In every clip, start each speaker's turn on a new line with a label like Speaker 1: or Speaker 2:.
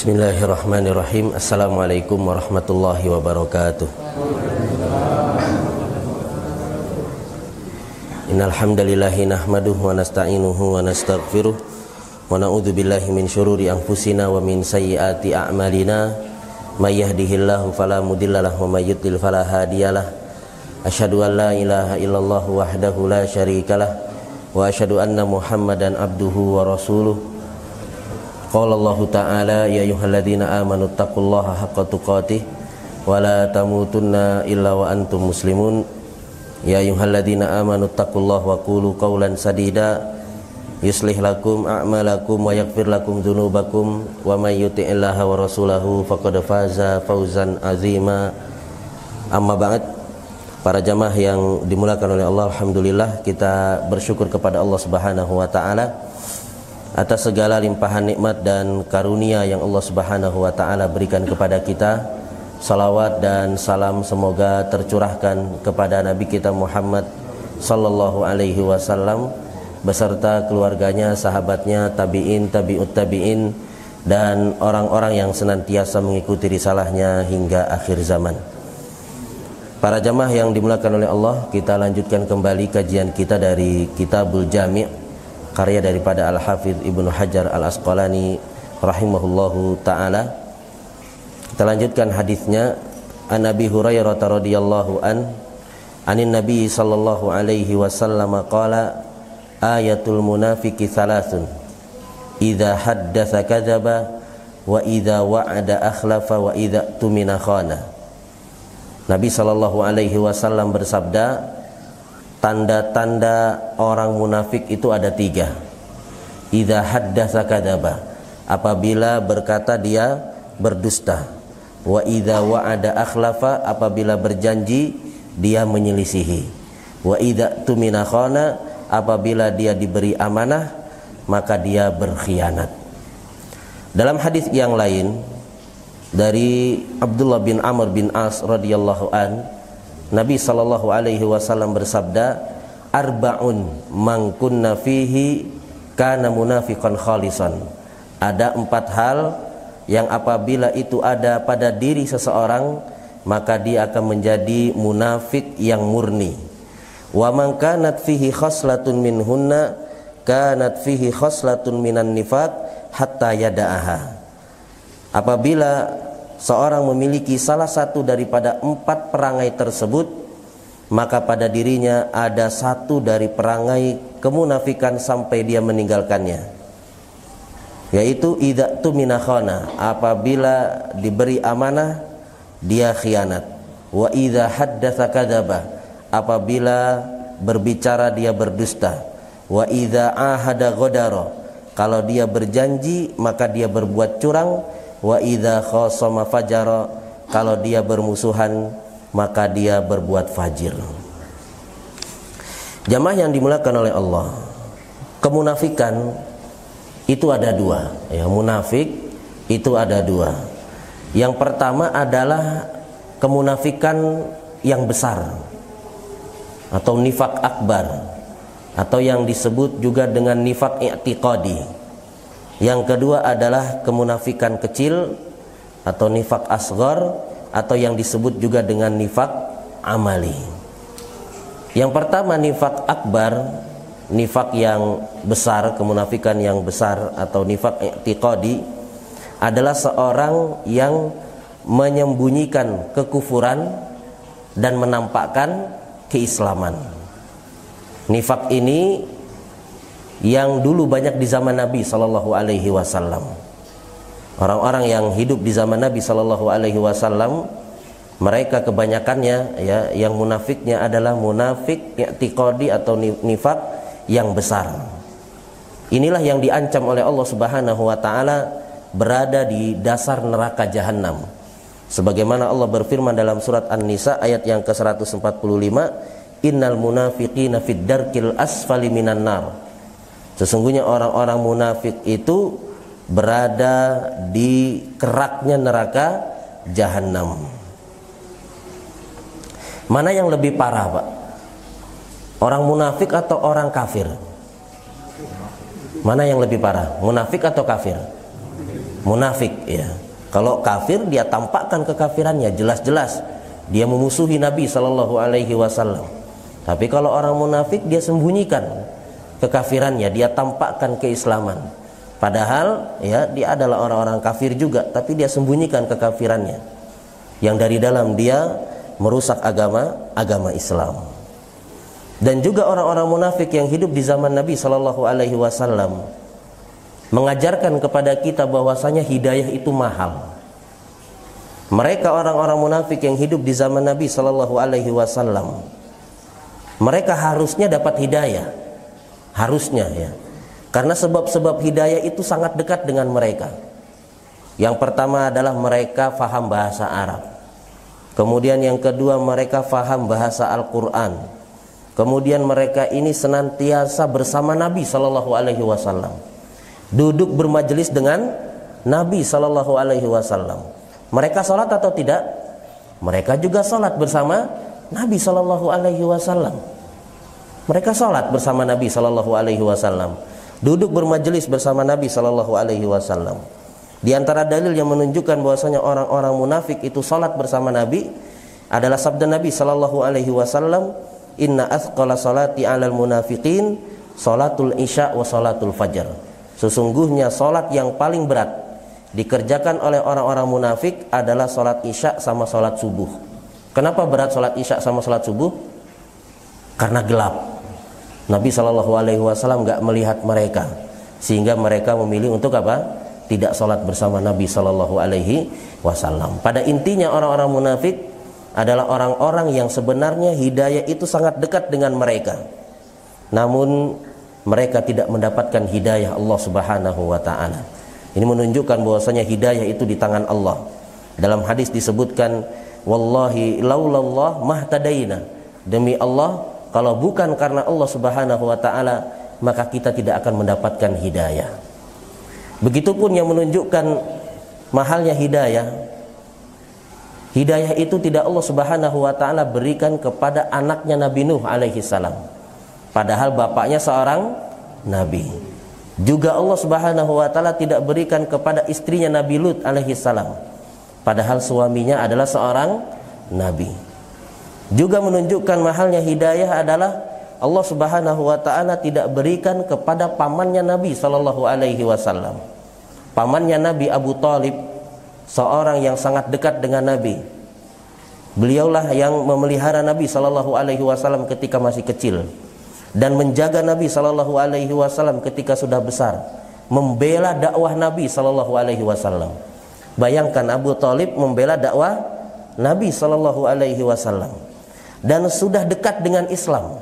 Speaker 1: Bismillahirrahmanirrahim. Assalamualaikum warahmatullahi wabarakatuh. Innal hamdalillahi nahmaduhu wa nasta'inuhu wa nastaghfiruh wa na'udzu billahi min syururi anfusina wa min sayyiati a'malina may yahdihillahu fala mudhillalah wa may yudlil fala hadiyalah. Asyhadu an la ilaha illallah wahdahu la syarikalah wa asyhadu anna Muhammadan abduhu wa rasuluh. Qala Allah Ta'ala ya ayyuhalladzina amanu taqullaha haqqa tuqatih wa la tamutunna illa wa antum muslimun. Ya ayyuhalladzina amanu taqullaha wa qulu qawlan sadida yuslih lakum a'malakum wa yaghfir lakum dzunubakum wa may yuti'illaha wa rasulahu faqad faza fawzan azima. Amma ba'd. Para jamaah yang dimulakan oleh Allah, alhamdulillah kita bersyukur kepada Allah Subhanahu wa taala atas segala limpahan nikmat dan karunia yang Allah Subhanahu wa taala berikan kepada kita. Salawat dan salam semoga tercurahkan kepada Nabi kita Muhammad sallallahu alaihi wasallam beserta keluarganya, sahabatnya, tabi'in, tabi'ut tabi'in dan orang-orang yang senantiasa mengikuti risalahnya hingga akhir zaman. Para jamaah yang dimuliakan oleh Allah, kita lanjutkan kembali kajian kita dari Kitabul Jami', karya daripada Al-Hafidh Ibnu Hajar Al-Asqalani rahimahullahu ta'ala. Kita lanjutkan hadisnya. An Abi Hurairah radhiyallahu anin Nabi sallallahu alaihi wasallam qala ayatul munafiqi thalathun idza haddatsa kadzaba wa idza wa'ada akhlafa wa idza tumina khana. Nabi sallallahu alaihi wasallam bersabda, tanda-tanda orang munafik itu ada 3. Idza haddatsa kadzaba, apabila berkata dia berdusta. Wa idza wa'ada akhlafa, apabila berjanji dia menyelisihi. Wa idza tumina khana, apabila dia diberi amanah maka dia berkhianat. Dalam hadis yang lain dari Abdullah bin Amr bin As radhiyallahu an, Nabi sallallahu alaihi wasallam bersabda, arba'un man kunna fihi kana munafiqan khalisan. Ada 4 hal yang apabila itu ada pada diri seseorang maka dia akan menjadi munafik yang murni. Wa man kanat fihi khaslatun minhunna kanat fihi khaslatun minan nifaq hatta yada'aha. Apabila seorang memiliki salah satu daripada 4 perangai tersebut, maka pada dirinya ada 1 dari perangai kemunafikan sampai dia meninggalkannya, yaitu idza tumina khana, apabila diberi amanah dia khianat. Wa idza haddatsa kadzaba, apabila berbicara dia berdusta. Wa idza ahada ghadara, kalau dia berjanji maka dia berbuat curang. Wa idza khasama fajara, kalau dia bermusuhan maka dia berbuat fajir. Jamaah yang dimuliakan oleh Allah, kemunafikan itu ada 2 ya. Munafik itu ada 2. Yang pertama adalah kemunafikan yang besar atau nifak akbar, atau yang disebut juga dengan nifak i'tiqadi. Yang kedua adalah kemunafikan kecil atau nifak asghar, atau yang disebut juga dengan nifak amali. Yang pertama nifak akbar, nifak yang besar, kemunafikan yang besar atau nifak i'tiqadi, adalah seorang yang menyembunyikan kekufuran dan menampakkan keislaman. Nifak ini yang dulu banyak di zaman Nabi sallallahu alaihi wasallam. Orang-orang yang hidup di zaman Nabi sallallahu alaihi wasallam, mereka kebanyakannya ya, yang munafiknya adalah munafik i'tiqadi atau nifak yang besar. Inilah yang diancam oleh Allah Subhanahu wa taala berada di dasar neraka jahanam. Sebagaimana Allah berfirman dalam surat An-Nisa ayat yang ke-145, innal munafiqina fid darkil asfali minan nar. Sesungguhnya orang-orang munafik itu berada di keraknya neraka jahanam. Mana yang lebih parah, Pak? Orang munafik atau orang kafir? Mana yang lebih parah? Munafik atau kafir? munafik ya. Kalau kafir dia tampakkan kekafirannya jelas-jelas, dia memusuhi Nabi Shallallahu Alaihi Wasallam. Tapi kalau orang munafik dia sembunyikan kekafirannya, dia tampakkan keislaman. Padahal ya dia adalah orang-orang kafir juga, tapi dia sembunyikan kekafirannya. Yang dari dalam dia merusak agama Islam. Dan juga orang-orang munafik yang hidup di zaman Nabi Shallallahu Alaihi Wasallam mengajarkan kepada kita bahwasanya hidayah itu mahal. Mereka orang-orang munafik yang hidup di zaman Nabi Shallallahu Alaihi Wasallam, mereka harusnya dapat hidayah, harusnya ya, karena sebab-sebab hidayah itu sangat dekat dengan mereka. Yang pertama adalah mereka faham bahasa Arab. Kemudian yang kedua mereka faham bahasa Al-Quran. Kemudian mereka ini senantiasa bersama Nabi Shallallahu Alaihi Wasallam, duduk bermajelis dengan Nabi Shallallahu Alaihi Wasallam. Mereka sholat atau tidak? Mereka juga sholat bersama Nabi Shallallahu Alaihi Wasallam. Mereka sholat bersama Nabi Shallallahu Alaihi Wasallam, duduk bermajelis bersama Nabi Shallallahu Alaihi Wasallam. Di antara dalil yang menunjukkan bahwasanya orang-orang munafik itu sholat bersama Nabi adalah sabda Nabi Shallallahu Alaihi Wasallam, Inna athqala salati alal munafiqin salatul isya wa salatul fajar. Sesungguhnya salat yang paling berat dikerjakan oleh orang-orang munafik adalah salat isya sama salat subuh. Kenapa berat salat isya sama salat subuh? Karena gelap. Nabi Shallallahu Alaihi Wasallam gak melihat mereka, sehingga mereka memilih untuk apa? Tidak salat bersama Nabi Shallallahu Alaihi Wasallam. Pada intinya orang-orang munafik adalah orang-orang yang sebenarnya hidayah itu sangat dekat dengan mereka, namun mereka tidak mendapatkan hidayah Allah Subhanahu wa taala. Ini menunjukkan bahwasanya hidayah itu di tangan Allah. Dalam hadis disebutkan, wallahi laulallah mahtadaina. Demi Allah, kalau bukan karena Allah Subhanahu wa taala, maka kita tidak akan mendapatkan hidayah. Begitupun yang menunjukkan mahalnya hidayah. Hidayah itu tidak Allah Subhanahu wa taala berikan kepada anaknya Nabi Nuh alaihi salam, padahal bapaknya seorang nabi. Juga Allah Subhanahu wa taala tidak berikan kepada istrinya Nabi Lut alaihi salam, padahal suaminya adalah seorang nabi. Juga menunjukkan mahalnya hidayah adalah Allah Subhanahu wa taala tidak berikan kepada pamannya Nabi sallallahu alaihi wasallam. Pamannya Nabi Abu Thalib, seorang yang sangat dekat dengan Nabi. Beliaulah yang memelihara Nabi sallallahu alaihi wasallam ketika masih kecil dan menjaga Nabi sallallahu alaihi wasallam ketika sudah besar, membela dakwah Nabi sallallahu alaihi wasallam. Bayangkan Abu Thalib membela dakwah Nabi sallallahu alaihi wasallam dan sudah dekat dengan Islam,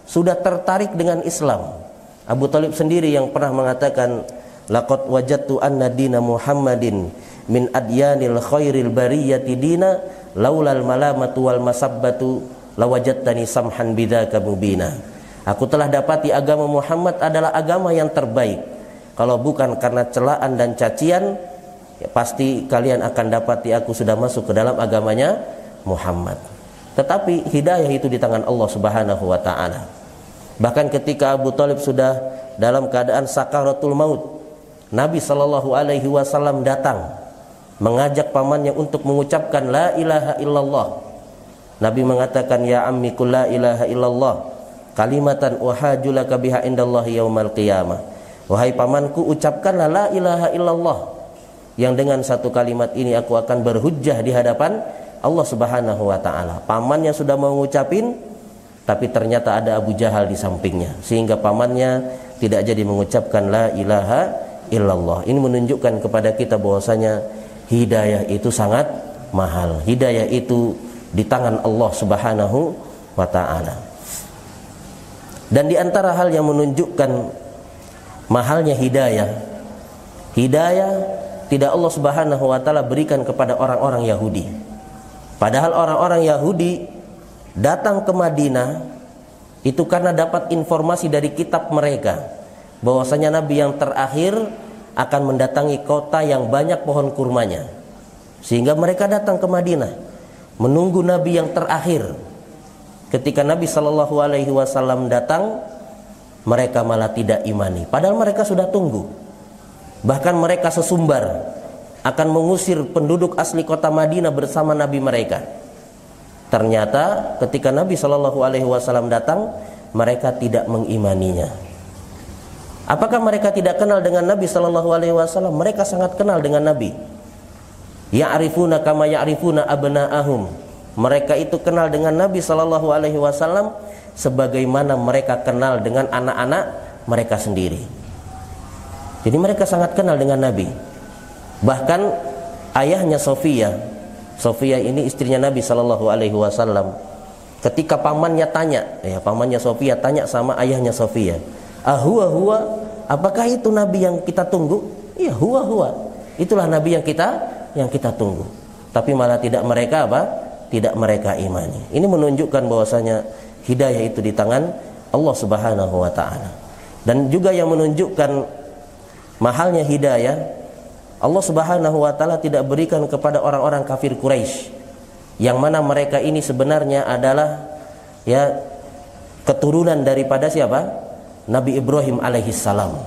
Speaker 1: sudah tertarik dengan Islam. Abu Thalib sendiri yang pernah mengatakan, laqad wajadtu anna dina Muhammadin min adyanil khairil bariyati dina laulal malamatu wal masabbatu lawajadtani samhan bidzaka mubina. Aku telah dapati agama Muhammad adalah agama yang terbaik. Kalau bukan karena celaan dan cacian, ya pasti kalian akan dapati aku sudah masuk ke dalam agamanya Muhammad. Tetapi hidayah itu di tangan Allah Subhanahu wa taala. Bahkan ketika Abu Thalib sudah dalam keadaan sakaratul maut, Nabi sallallahu alaihi wasallam datang mengajak pamannya untuk mengucapkan la ilaha illallah. Nabi mengatakan, ya ammi qul la ilaha illallah kalimatan uhajulaka biha indallahi yaumal qiyamah. Wahai pamanku, ucapkanlah la ilaha illallah, yang dengan satu kalimat ini aku akan berhujjah di hadapan Allah Subhanahu wa taala. Pamannya sudah mau ngucapin, tapi ternyata ada Abu Jahal di sampingnya, sehingga pamannya tidak jadi mengucapkan la ilaha illallah. Ini menunjukkan kepada kita bahwasanya hidayah itu sangat mahal. Hidayah itu di tangan Allah Subhanahu wa taala. Dan di antara hal yang menunjukkan mahalnya hidayah, hidayah tidak Allah Subhanahu wa taala berikan kepada orang-orang Yahudi. Padahal orang-orang Yahudi datang ke Madinah itu karena dapat informasi dari kitab mereka bahwasanya Nabi yang terakhir akan mendatangi kota yang banyak pohon kurmanya, sehingga mereka datang ke Madinah menunggu Nabi yang terakhir. Ketika Nabi sallallahu alaihi wasallam datang, mereka malah tidak imani, padahal mereka sudah tunggu. Bahkan mereka sesumbar akan mengusir penduduk asli kota Madinah bersama nabi mereka. Ternyata ketika Nabi Shallallahu Alaihi Wasallam datang, mereka tidak mengimaninya. Apakah mereka tidak kenal dengan Nabi Shallallahu Alaihi Wasallam? Mereka sangat kenal dengan Nabi. Ya'rifuna kama ya'rifuna abna'ahum. Mereka itu kenal dengan Nabi Shallallahu Alaihi Wasallam sebagaimana mereka kenal dengan anak-anak mereka sendiri. Jadi mereka sangat kenal dengan Nabi. Bahkan ayahnya Sofia ini istrinya Nabi Shallallahu Alaihi Wasallam. Ketika pamannya tanya, pamannya Sofia tanya sama ayahnya Sofia, huwa, apakah itu Nabi yang kita tunggu? Iya, huwa, itulah Nabi yang kita tunggu. Tapi malah tidak mereka tidak mereka imani. Ini menunjukkan bahwasanya hidayah itu di tangan Allah Subhanahu wa taala. Dan juga yang menunjukkan mahalnya hidayah, Allah Subhanahu wa taala tidak berikan kepada orang-orang kafir Quraisy, yang mana mereka ini sebenarnya adalah keturunan daripada siapa? Nabi Ibrahim alaihissalam.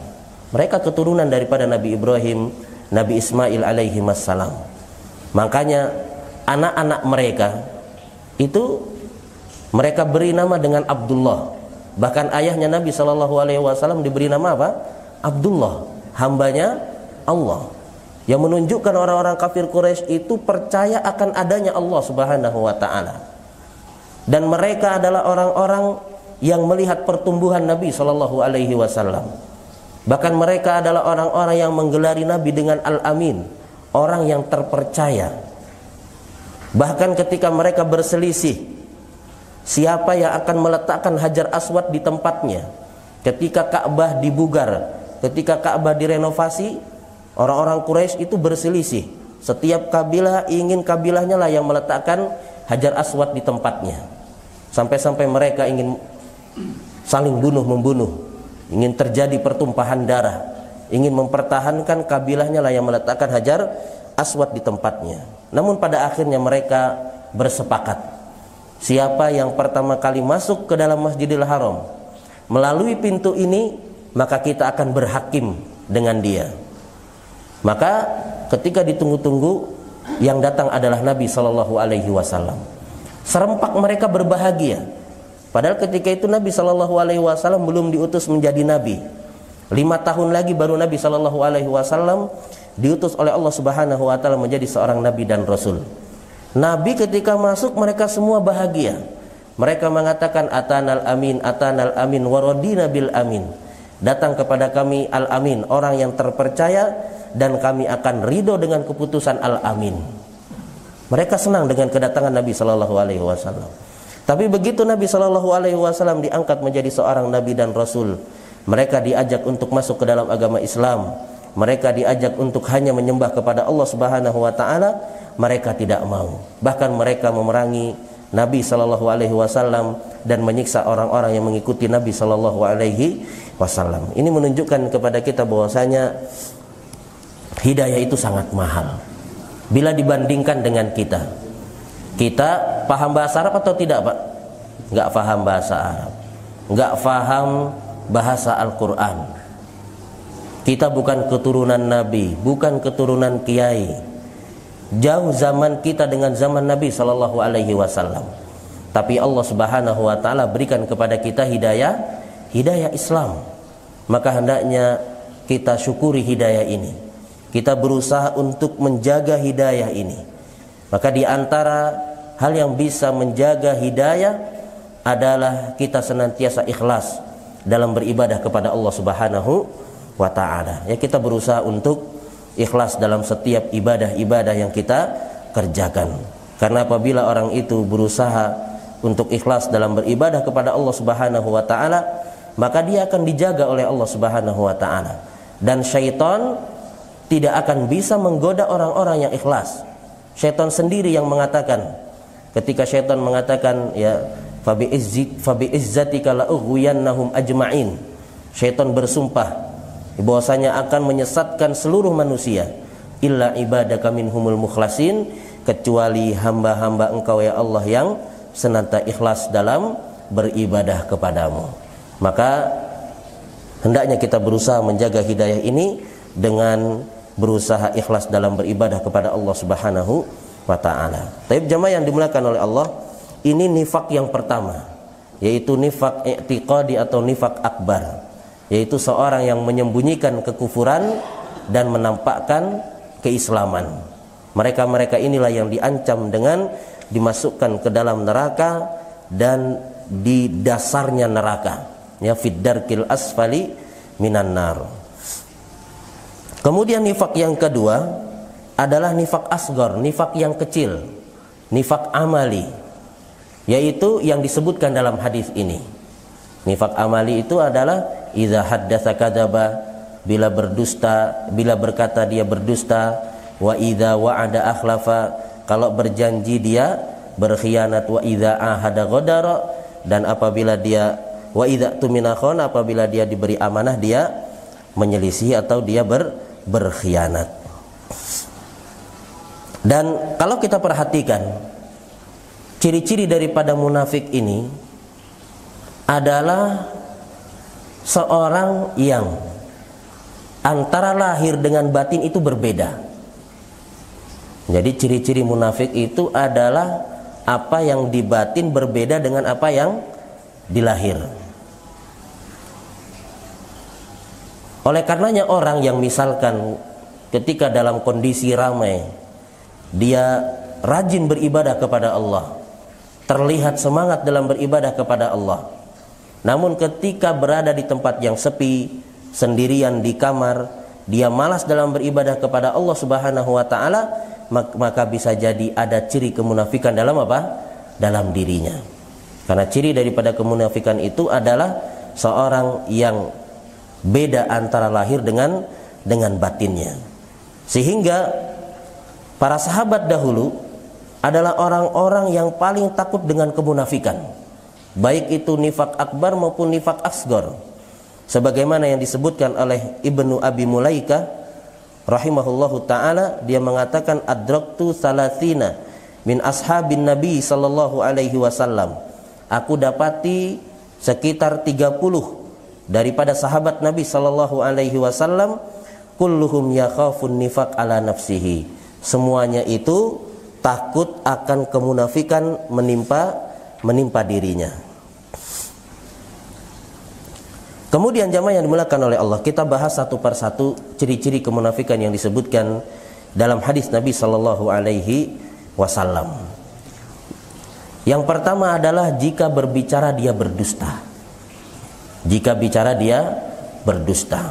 Speaker 1: Mereka keturunan daripada Nabi Ibrahim, Nabi Ismail alaihissalam. Makanya anak-anak mereka itu mereka beri nama dengan Abdullah. Bahkan ayahnya Nabi Shallallahu Alaihi Wasallam diberi nama apa? Abdullah, hambanya Allah. Yang menunjukkan orang-orang kafir Quraisy itu percaya akan adanya Allah Subhanahu wa taala. Dan mereka adalah orang-orang yang melihat pertumbuhan Nabi Shallallahu Alaihi Wasallam. Bahkan mereka adalah orang-orang yang menggelari Nabi dengan Al-Amin, orang yang terpercaya. Bahkan ketika mereka berselisih siapa yang akan meletakkan Hajar Aswad di tempatnya, ketika Ka'bah dibugar, ketika Ka'bah direnovasi, orang-orang Quraisy itu berselisih. Setiap kabilah ingin kabilahnya lah yang meletakkan Hajar Aswad di tempatnya. Sampai-sampai mereka ingin saling bunuh-membunuh, ingin terjadi pertumpahan darah, ingin mempertahankan kabilahnya lah yang meletakkan Hajar Aswad di tempatnya. Namun pada akhirnya mereka bersepakat, siapa yang pertama kali masuk ke dalam Masjidil Haram melalui pintu ini, maka kita akan berhakim dengan dia. Maka ketika ditunggu-tunggu, yang datang adalah Nabi Shallallahu Alaihi Wasallam. Serempak mereka berbahagia. Padahal ketika itu Nabi Shallallahu Alaihi Wasallam belum diutus menjadi Nabi. 5 tahun lagi baru Nabi Shallallahu Alaihi Wasallam diutus oleh Allah Subhanahu Wa Taala menjadi seorang Nabi dan Rasul. Nabi ketika masuk mereka semua bahagia. Mereka mengatakan atanal amin waradina bil amin. Datang kepada kami al-amin, orang yang terpercaya, dan kami akan ridho dengan keputusan al-amin. Mereka senang dengan kedatangan Nabi Shallallahu Alaihi Wasallam. Tapi begitu Nabi Shallallahu Alaihi Wasallam diangkat menjadi seorang Nabi dan Rasul, mereka diajak untuk masuk ke dalam agama Islam. Mereka diajak untuk hanya menyembah kepada Allah Subhanahu Wa Taala. Mereka tidak mau. Bahkan mereka memerangi Nabi Shallallahu Alaihi Wasallam dan menyiksa orang-orang yang mengikuti Nabi Shallallahu Alaihi Wasallam. Ini menunjukkan kepada kita bahwasanya hidayah itu sangat mahal bila dibandingkan dengan kita. Kita paham bahasa Arab atau tidak, Pak? Enggak paham bahasa Arab, enggak paham bahasa Al-Quran. Kita bukan keturunan Nabi, bukan keturunan kiai. Jauh zaman kita dengan zaman Nabi Shallallahu Alaihi Wasallam. Tapi Allah Subhanahu Wa Taala berikan kepada kita hidayah Islam. Maka hendaknya kita syukuri hidayah ini. Kita berusaha untuk menjaga hidayah ini. Maka di antara hal yang bisa menjaga hidayah adalah kita senantiasa ikhlas dalam beribadah kepada Allah Subhanahu wa taala. Ya, kita berusaha untuk ikhlas dalam setiap ibadah-ibadah yang kita kerjakan. Karena apabila orang itu berusaha untuk ikhlas dalam beribadah kepada Allah Subhanahu wa taala, maka dia akan dijaga oleh Allah Subhanahu wa taala. Dan syaitan tidak akan bisa menggoda orang-orang yang ikhlas. Syaitan sendiri yang mengatakan, ketika syaitan mengatakan ya fabi izzatika la ughwiyannahum ajma'in. Syaitan bersumpah bahwasanya akan menyesatkan seluruh manusia illa ibadaka minhumul mukhlasin, kecuali hamba-hamba Engkau ya Allah yang senantiasa ikhlas dalam beribadah kepadamu. Maka hendaknya kita berusaha menjaga hidayah ini dengan berusaha ikhlas dalam beribadah kepada Allah Subhanahu wa taala. Tapi jamaah yang dimuliakan oleh Allah, ini nifak yang pertama, yaitu nifak i'tiqadi atau nifak akbar, yaitu seorang yang menyembunyikan kekufuran dan menampakkan keislaman. Mereka-mereka inilah yang diancam dengan dimasukkan ke dalam neraka dan di dasarnya neraka, ya, fid darkil asfali minan nar. Kemudian nifak yang kedua adalah nifak asghar, nifak yang kecil, nifak amali, yaitu yang disebutkan dalam hadis ini. Nifak amali itu adalah idza haddatsa kadzaba, bila berdusta, bila berkata dia berdusta, wa idza wa'ada akhlafa, kalau berjanji dia berkhianat, wa idza ahada ghadara, dan apabila dia wa idza tumina khana, apabila dia diberi amanah dia menyelisih atau dia berkhianat. Dan kalau kita perhatikan, ciri-ciri daripada munafik ini adalah seorang yang antara lahir dengan batin itu berbeda. Jadi ciri-ciri munafik itu adalah apa yang di batin berbeda dengan apa yang di lahir. Oleh karenanya orang yang misalkan ketika dalam kondisi ramai dia rajin beribadah kepada Allah, terlihat semangat dalam beribadah kepada Allah, namun ketika berada di tempat yang sepi, sendirian di kamar, dia malas dalam beribadah kepada Allah Subhanahu wa taala, maka bisa jadi ada ciri kemunafikan dalam apa? Dalam dirinya. Karena ciri daripada kemunafikan itu adalah seorang yang beda antara lahir dengan batinnya. Sehingga para sahabat dahulu adalah orang-orang yang paling takut dengan kemunafikan, baik itu nifak akbar maupun nifak asghar. Sebagaimana yang disebutkan oleh Ibnu Abi Mulaikah rahimahullahu taala, dia mengatakan adraktu salasina min ashabin nabi sallallahu alaihi wasallam, aku dapati sekitar 30 daripada sahabat Nabi sallallahu alaihi wasallam, kulluhum yakhafun nifaq ala nafsihi, semuanya itu takut akan kemunafikan menimpa dirinya. Kemudian jamaah yang dimuliakan oleh Allah, kita bahas satu persatu ciri-ciri kemunafikan yang disebutkan dalam hadis Nabi sallallahu alaihi wasallam. Yang pertama adalah jika berbicara dia berdusta. Jika bicara dia berdusta.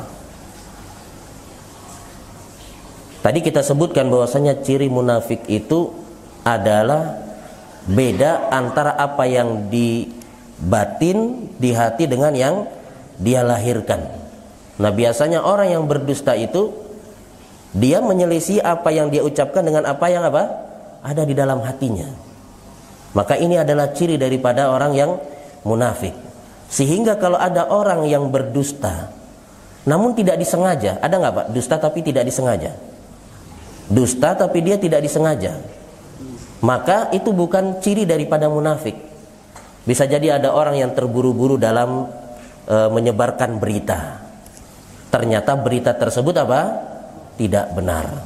Speaker 1: Tadi kita sebutkan bahwasanya ciri munafik itu adalah beda antara apa yang di batin, di hati dengan yang dia lahirkan. Nah, biasanya orang yang berdusta itu dia menyelisih apa yang dia ucapkan dengan apa yang ada di dalam hatinya. Maka ini adalah ciri daripada orang yang munafik. Sehingga kalau ada orang yang berdusta namun tidak disengaja, ada nggak Pak? Dusta tapi tidak disengaja. Dusta tapi dia tidak disengaja, maka itu bukan ciri daripada munafik. Bisa jadi ada orang yang terburu-buru dalam menyebarkan berita, ternyata berita tersebut tidak benar,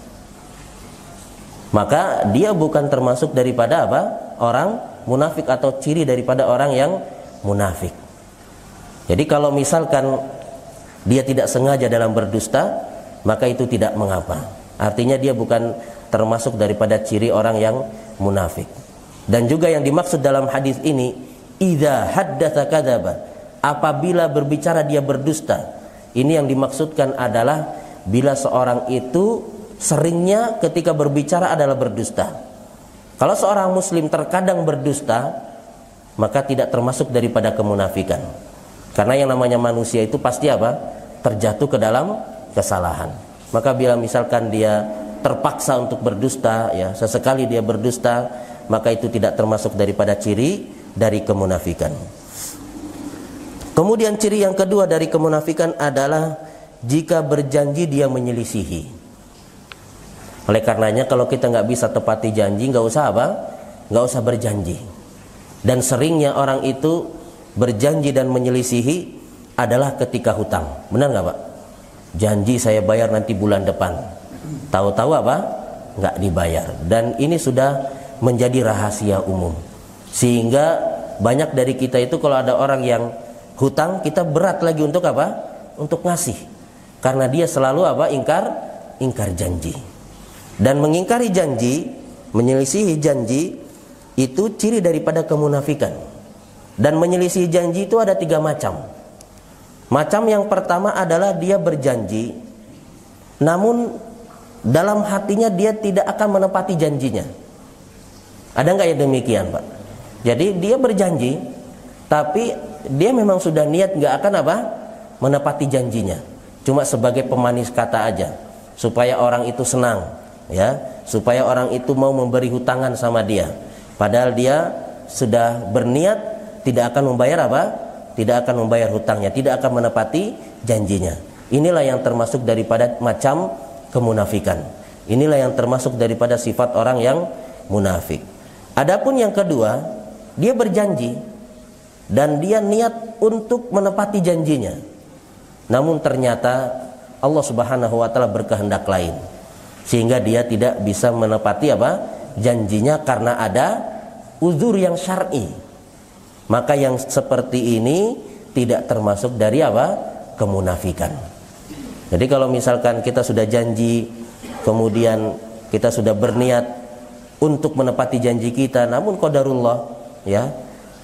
Speaker 1: maka dia bukan termasuk daripada orang munafik atau ciri daripada orang yang munafik. Jadi kalau misalkan dia tidak sengaja dalam berdusta, maka itu tidak mengapa. Artinya dia bukan termasuk daripada ciri orang yang munafik. Dan juga yang dimaksud dalam hadis ini, idza haddatsa kadzaba, apabila berbicara dia berdusta. Ini yang dimaksudkan adalah bila seorang itu seringnya ketika berbicara adalah berdusta. Kalau seorang muslim terkadang berdusta, maka tidak termasuk daripada kemunafikan. Karena yang namanya manusia itu pasti terjatuh ke dalam kesalahan. Maka bila misalkan dia terpaksa untuk berdusta, ya, sesekali dia berdusta, maka itu tidak termasuk daripada ciri dari kemunafikan. Kemudian ciri yang kedua dari kemunafikan adalah jika berjanji dia menyelisihi. Oleh karenanya kalau kita nggak bisa tepati janji, nggak usah berjanji. Dan seringnya orang itu berjanji dan menyelisihi adalah ketika hutang. Benar nggak Pak? Janji saya bayar nanti bulan depan. Tahu-tahu apa? Nggak dibayar. Dan ini sudah menjadi rahasia umum. Sehingga banyak dari kita itu kalau ada orang yang hutang, kita berat lagi untuk apa? Untuk ngasih. Karena dia selalu apa? Ingkar janji. Dan mengingkari janji, menyelisihi janji, itu ciri daripada kemunafikan. Dan menyelisihi janji itu ada 3 macam. Macam yang pertama adalah dia berjanji, namun dalam hatinya dia tidak akan menepati janjinya. Ada nggak ya demikian, Pak? Jadi dia berjanji, tapi dia memang sudah niat nggak akan apa? Menepati janjinya. Cuma sebagai pemanis kata aja, supaya orang itu senang, ya, supaya orang itu mau memberi hutangan sama dia. Padahal dia sudah berniat tidak akan membayar apa? Tidak akan membayar hutangnya, tidak akan menepati janjinya. Inilah yang termasuk daripada macam kemunafikan. Inilah yang termasuk daripada sifat orang yang munafik. Adapun yang kedua, dia berjanji dan dia niat untuk menepati janjinya. Namun ternyata Allah Subhanahu wa taala berkehendak lain. Sehingga dia tidak bisa menepati apa? Janjinya karena ada uzur yang syar'i. Maka yang seperti ini tidak termasuk dari apa? Kemunafikan. Jadi kalau misalkan kita sudah janji, kemudian kita sudah berniat untuk menepati janji kita, namun qadarullah, ya,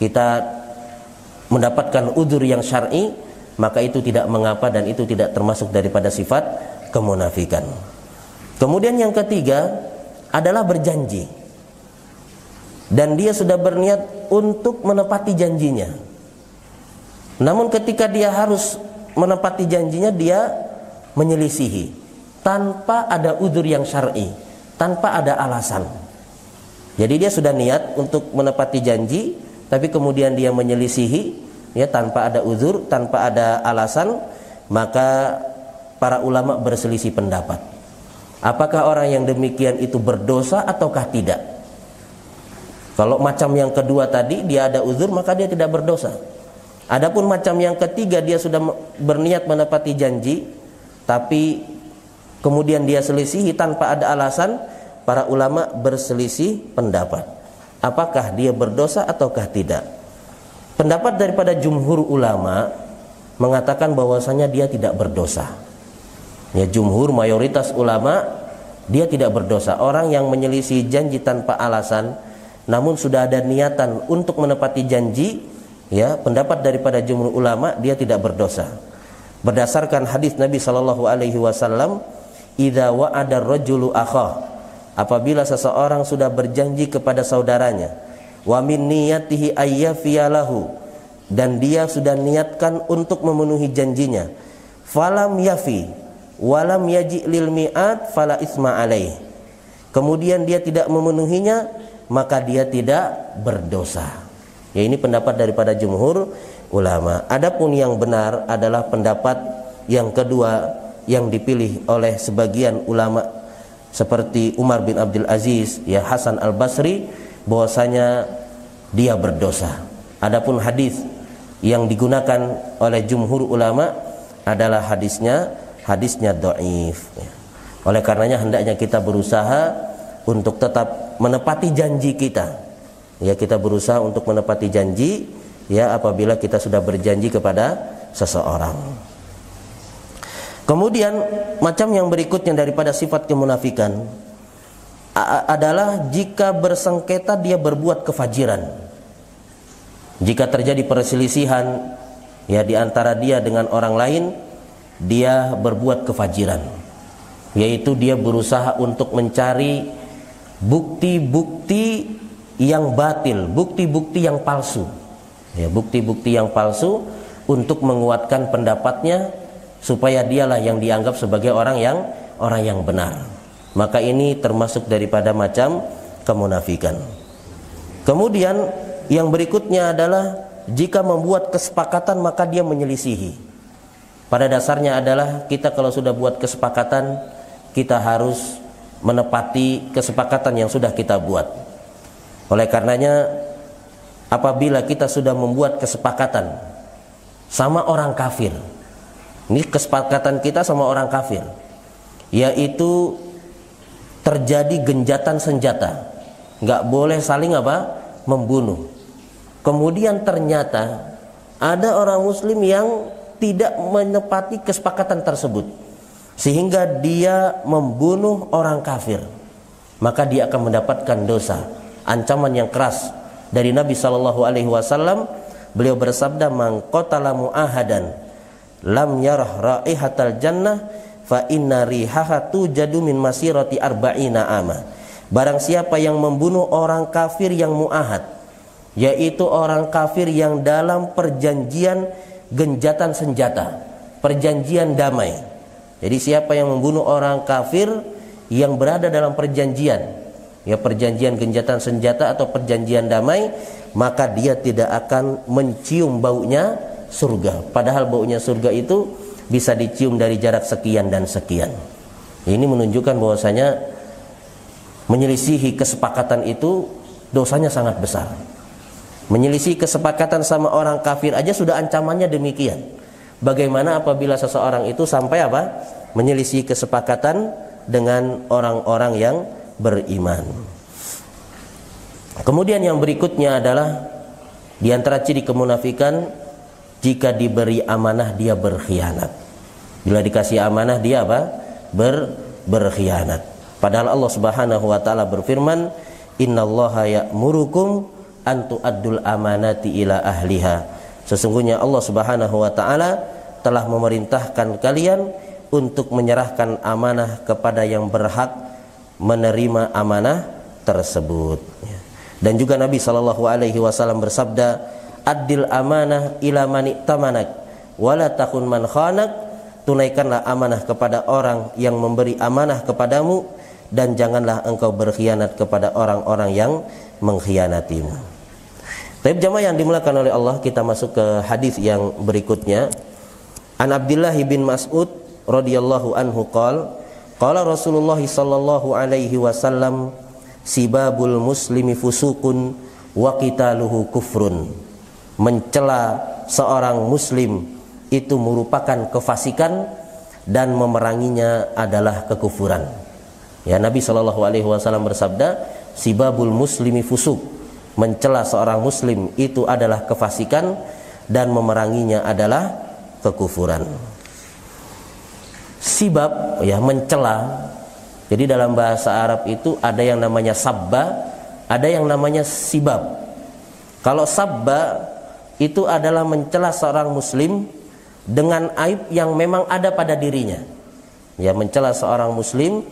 Speaker 1: kita mendapatkan uzur yang syar'i, maka itu tidak mengapa dan itu tidak termasuk daripada sifat kemunafikan. Kemudian yang ketiga adalah berjanji. Dan dia sudah berniat untuk menepati janjinya. Namun ketika dia harus menepati janjinya, dia menyelisihi tanpa ada uzur yang syar'i, tanpa ada alasan. Jadi dia sudah niat untuk menepati janji, tapi kemudian dia menyelisihi, ya, tanpa ada uzur, tanpa ada alasan. Maka para ulama berselisih pendapat. Apakah orang yang demikian itu berdosa ataukah tidak? Kalau macam yang kedua tadi dia ada uzur, maka dia tidak berdosa. Adapun macam yang ketiga, dia sudah berniat menepati janji tapi kemudian dia selisihi tanpa ada alasan, para ulama berselisih pendapat. Apakah dia berdosa ataukah tidak? Pendapat daripada jumhur ulama mengatakan bahwasanya dia tidak berdosa. Ya, jumhur mayoritas ulama dia tidak berdosa. Orang yang menyelisih janji tanpa alasan namun sudah ada niatan untuk menepati janji, ya, pendapat daripada jumhur ulama dia tidak berdosa. Berdasarkan hadis Nabi sallallahu alaihi wasallam, "Idza wa'ada ar-rajulu akhah," apabila seseorang sudah berjanji kepada saudaranya, "wa min niyatihi ayyafiyalahu," dan dia sudah niatkan untuk memenuhi janjinya, "falam yafi walam yaji lil mi'at fala isma alaih," kemudian dia tidak memenuhinya, maka dia tidak berdosa. Ya, ini pendapat daripada jumhur ulama. Adapun yang benar adalah pendapat yang kedua yang dipilih oleh sebagian ulama seperti Umar bin Abdul Aziz, ya, Hasan al-Basri, bahwasanya dia berdosa. Adapun hadis yang digunakan oleh jumhur ulama adalah hadisnya dhaif. Oleh karenanya hendaknya kita berusaha untuk tetap menepati janji kita. Ya, kita berusaha untuk menepati janji, ya, apabila kita sudah berjanji kepada seseorang. Kemudian macam yang berikutnya daripada sifat kemunafikan adalah jika bersengketa dia berbuat kefajiran. Jika terjadi perselisihan, ya, di antara dia dengan orang lain, dia berbuat kefajiran, yaitu dia berusaha untuk mencari bukti-bukti yang batil, bukti-bukti yang palsu, ya, bukti-bukti yang palsu untuk menguatkan pendapatnya supaya dialah yang dianggap sebagai orang yang benar. Maka ini termasuk daripada macam kemunafikan. Kemudian yang berikutnya adalah jika membuat kesepakatan maka dia menyelisihi. Pada dasarnya adalah kita kalau sudah buat kesepakatan, kita harus menepati kesepakatan yang sudah kita buat. Oleh karenanya apabila kita sudah membuat kesepakatan sama orang kafir, ini kesepakatan kita sama orang kafir, yaitu terjadi genjatan senjata, nggak boleh saling membunuh. Kemudian ternyata ada orang muslim yang tidak menepati kesepakatan tersebut, sehingga dia membunuh orang kafir, maka dia akan mendapatkan dosa, ancaman yang keras dari Nabi SAW. Beliau bersabda, "Man qatala mu'ahadan lam yarah raihatal jannah fa inna rihaha tujadu min masirati arba'ina ama." Barang siapa yang membunuh orang kafir yang mu'ahad, yaitu orang kafir yang dalam perjanjian genjatan senjata, perjanjian damai. Jadi siapa yang membunuh orang kafir yang berada dalam perjanjian, ya perjanjian genjatan senjata atau perjanjian damai, maka dia tidak akan mencium baunya surga. Padahal baunya surga itu bisa dicium dari jarak sekian dan sekian. Ini menunjukkan bahwasanya menyelisihi kesepakatan itu dosanya sangat besar. Menyelisih kesepakatan sama orang kafir aja sudah ancamannya demikian. Bagaimana apabila seseorang itu sampai menyelisih kesepakatan dengan orang-orang yang beriman. Kemudian yang berikutnya adalah di antara ciri kemunafikan, jika diberi amanah dia berkhianat. Bila dikasih amanah dia berkhianat. Padahal Allah Subhanahu wa taala berfirman, "Innallaha ya'murukum an tu'addul amanati ila ahliha." Sesungguhnya Allah Subhanahu wa taala telah memerintahkan kalian untuk menyerahkan amanah kepada yang berhak menerima amanah tersebut. Dan juga Nabi SAW bersabda, "Addil amanah ila man i'tamanak wala takun man khanak." Tunaikanlah amanah kepada orang yang memberi amanah kepadamu, dan janganlah engkau berkhianat kepada orang-orang yang mengkhianatimu. Tapi jamaah yang dimuliakan oleh Allah, kita masuk ke hadis yang berikutnya. An Abdullah bin Mas'ud radhiyallahu anhu qala Rasulullah sallallahu alaihi wasallam, "Sibabul muslimi fusukun wa qitaluhu kufrun." Mencela seorang muslim itu merupakan kefasikan dan memeranginya adalah kekufuran. Ya, Nabi sallallahu alaihi wasallam bersabda, "Sibabul muslimi fusuk." Mencela seorang muslim itu adalah kefasikan dan memeranginya adalah kekufuran. Sibab, ya, mencela. Jadi dalam bahasa Arab itu ada yang namanya sabba, ada yang namanya sibab. Kalau sabba itu adalah mencela seorang muslim dengan aib yang memang ada pada dirinya. Ya, mencela seorang muslim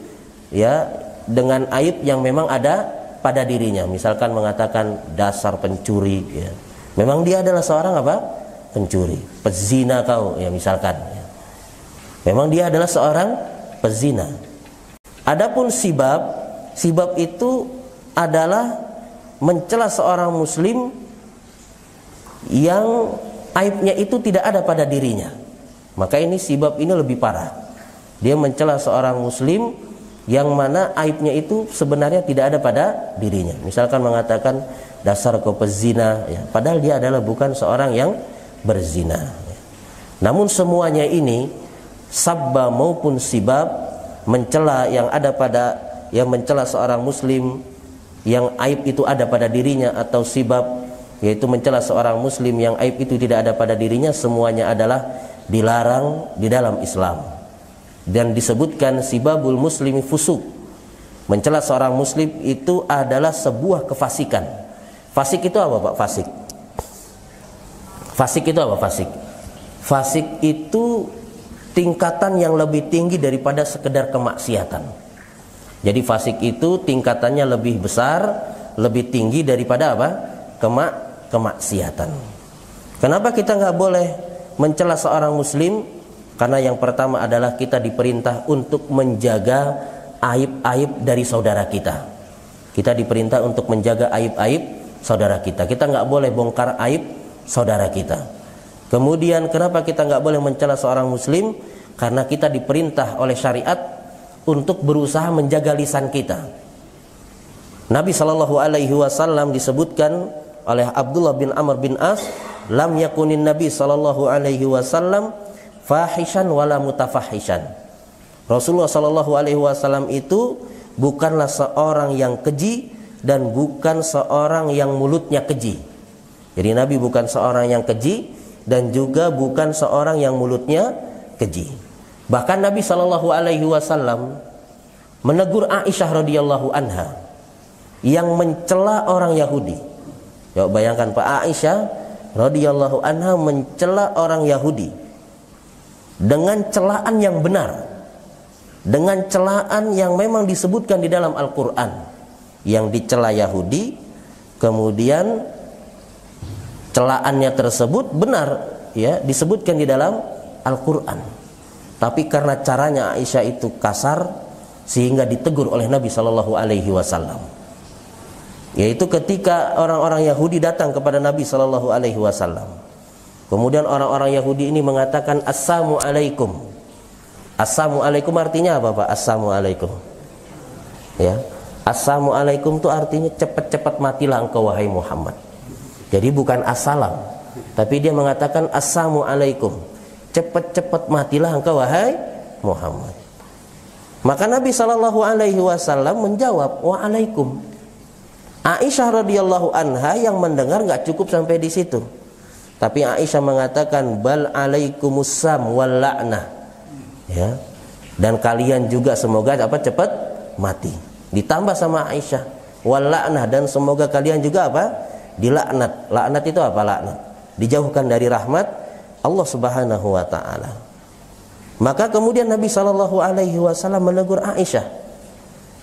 Speaker 1: ya dengan aib yang memang ada pada dirinya. Misalkan mengatakan dasar pencuri, ya. Memang dia adalah seorang pencuri, pezina kau, ya misalkan. Ya. Memang dia adalah seorang pezina. Adapun sibab itu adalah mencela seorang muslim yang aibnya itu tidak ada pada dirinya. Maka ini sibab ini lebih parah. Dia mencela seorang muslim yang mana aibnya itu sebenarnya tidak ada pada dirinya. Misalkan mengatakan dasar kau pezina, ya, padahal dia adalah bukan seorang yang berzina. Namun semuanya ini, sabba maupun sibab, mencela yang ada pada, yang mencela seorang muslim yang aib itu ada pada dirinya, atau sibab yaitu mencela seorang muslim yang aib itu tidak ada pada dirinya, semuanya adalah dilarang di dalam Islam. Dan disebutkan sibabul muslimi fusuk. Mencela seorang muslim itu adalah sebuah kefasikan. Fasik itu apa, Pak? Fasik. Fasik itu apa, fasik? Fasik itu tingkatan yang lebih tinggi daripada sekedar kemaksiatan. Jadi fasik itu tingkatannya lebih besar, lebih tinggi daripada kemaksiatan. Kenapa kita nggak boleh mencela seorang muslim? Karena yang pertama adalah kita diperintah untuk menjaga aib-aib dari saudara kita. Kita diperintah untuk menjaga aib-aib saudara kita. Kita nggak boleh bongkar aib saudara kita. Kemudian kenapa kita nggak boleh mencela seorang muslim? Karena kita diperintah oleh syariat untuk berusaha menjaga lisan kita. Nabi SAW disebutkan oleh Abdullah bin Amr bin As, "Lam yakunin Nabi SAW fahishan wala mutafahishan." Rasulullah Shallallahu Alaihi Wasallam itu bukanlah seorang yang keji dan bukan seorang yang mulutnya keji. Jadi Nabi bukan seorang yang keji dan juga bukan seorang yang mulutnya keji. Bahkan Nabi Shallallahu Alaihi Wasallam menegur Aisyah radhiyallahu anha yang mencela orang Yahudi. Ya, bayangkan Pak, Aisyah radhiyallahu anha mencela orang Yahudi dengan celaan yang benar, dengan celaan yang memang disebutkan di dalam Al-Quran. Yang dicela Yahudi, kemudian celaannya tersebut benar, ya, disebutkan di dalam Al-Quran. Tapi karena caranya Aisyah itu kasar, sehingga ditegur oleh Nabi Shallallahu Alaihi Wasallam. Yaitu ketika orang-orang Yahudi datang kepada Nabi Shallallahu Alaihi Wasallam. Kemudian orang-orang Yahudi ini mengatakan Assalamualaikum. Assalamualaikum artinya apa, Pak? Assalamualaikum. Ya, Assalamualaikum itu artinya cepat-cepat matilah engkau wahai Muhammad. Jadi bukan assalam, tapi dia mengatakan Assalamualaikum, cepat-cepat matilah engkau wahai Muhammad. Maka Nabi Shallallahu Alaihi Wasallam menjawab Waalaikum. Aisyah radhiyallahu anha yang mendengar nggak cukup sampai di situ, tapi Aisyah mengatakan bal alaikumusam wal la'nah, ya, dan kalian juga semoga apa cepat mati. Ditambah sama Aisyah wal la'nah, dan semoga kalian juga apa dilaknat. Laknat itu apa? Laknat dijauhkan dari rahmat Allah Subhanahu wa taala. Maka kemudian Nabi Shallallahu Alaihi Wasallam menegur Aisyah,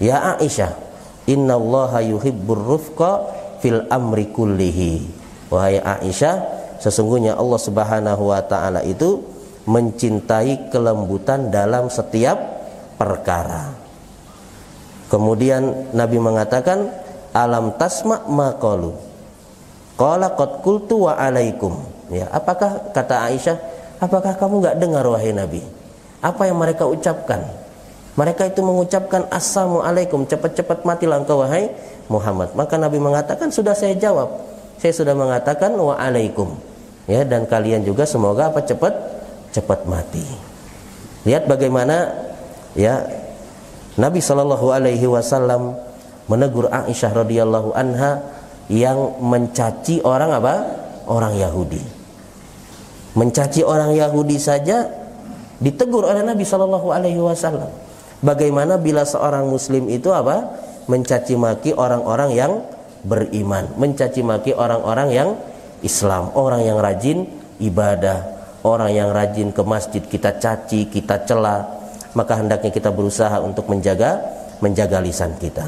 Speaker 1: ya Aisyah, innallaha yuhibbur rufqa fil amri kullihi. Wahai Aisyah, sesungguhnya Allah Subhanahu wa taala itu mencintai kelembutan dalam setiap perkara. Kemudian Nabi mengatakan, alam tasma ma qalu qala qad qultu wa alaikum. Ya, apakah kata Aisyah, apakah kamu enggak dengar wahai Nabi apa yang mereka ucapkan? Mereka itu mengucapkan Assalamualaikum, cepat-cepat matilah engkau wahai Muhammad. Maka Nabi mengatakan, sudah saya jawab, saya sudah mengatakan waalaikum, ya, dan kalian juga semoga apa cepat mati. Lihat bagaimana, ya, Nabi Shallallahu Alaihi Wasallam menegur Aisyah radhiyallahu anha yang mencaci orang apa? Orang Yahudi. Mencaci orang Yahudi saja ditegur oleh Nabi Shallallahu Alaihi Wasallam. Bagaimana bila seorang Muslim itu apa? Mencaci maki orang-orang yang beriman, mencaci maki orang-orang yang Islam, orang yang rajin ibadah, orang yang rajin ke masjid kita caci, kita cela. Maka hendaknya kita berusaha untuk menjaga lisan kita.